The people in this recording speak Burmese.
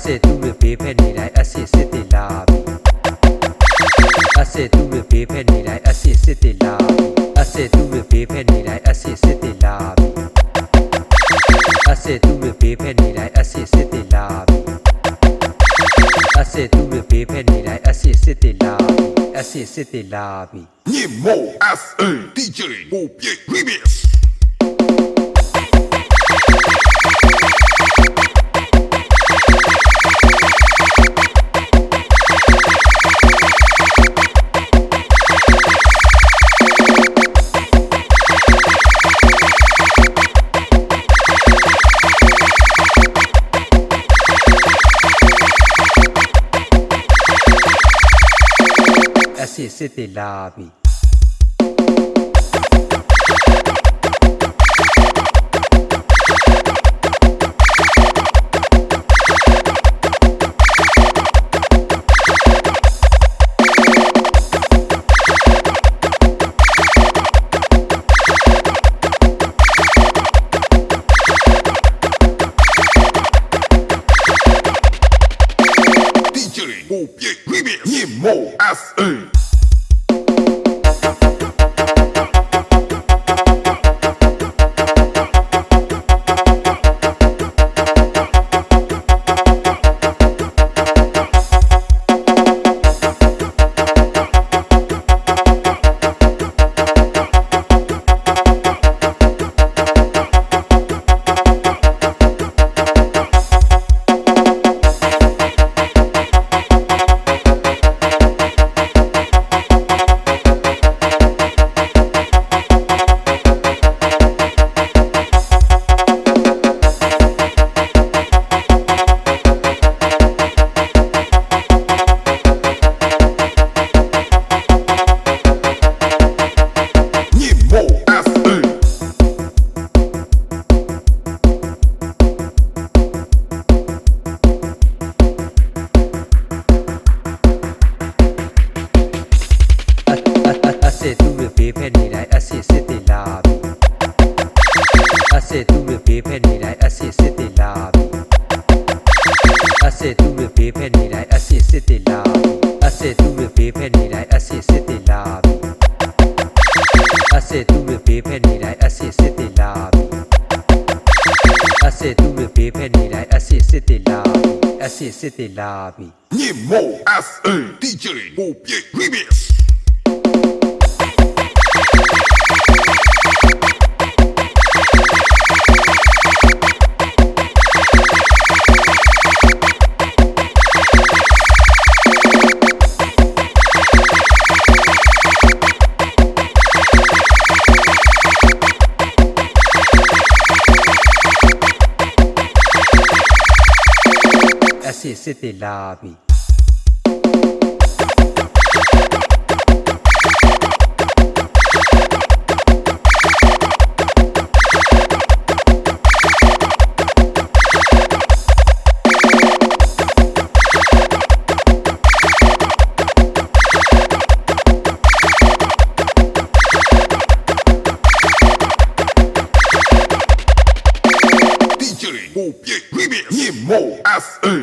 စစ်သူတွေဘေးဖက်နေတိုင်းအစစ်စစ်တွေလာပြီအစစ်သူတွေဘေးဖက်နေတိုင်းအစစ်စစ်တွေလာပြီအစစ်သူတွေဘေးဖက်နေတိုင်းအစစ်စစ်တွေလာပြီအစစ်သူတွေဘေးဖက်နေတိုင်းအစစ်စစ်တွေလာပြီအစစ်သူတွေဘေးဖက်နေတိုင်းအစစ်စစ်တွေလာပြီအစစ်စစ်တွေလာပြီညင်မို့ SA DJ ဘူပြည့် remixအစစ်စစ်တွေလာပြီဘူပြည့် remix ညင်မို့ SAစစ်သူတွေဘေးဖက်နေတိုင်းအစစ်စစ်တွေလာပြီအစစ်သူတွေဘေးဖက်နေတိုင်းအစစ်စစ်တွေလာပြီအစစ်သူတွေဘေးဖက်နေတိုင်းအစစ်စစ်တွေလာပြီအစစ်သူတွေဘေးဖက်နေတိုင်းအစစ်စစ်တွေလာပြီအစစ်သူတွေဘေးဖက်နေတိုင်းအစစ်စစ်တွေလာပြီအစစ်သူတွေဘေးဖက်နေတိုင်းအစစ်စစ်တွေလာပြီအစစ်စစ်တွေလာပြီညင်မို့ SA DJ ဘူပြည့် remixအစစ်စစ်တွေလာပြီဘူပြည့် remix ညင်မို့ SA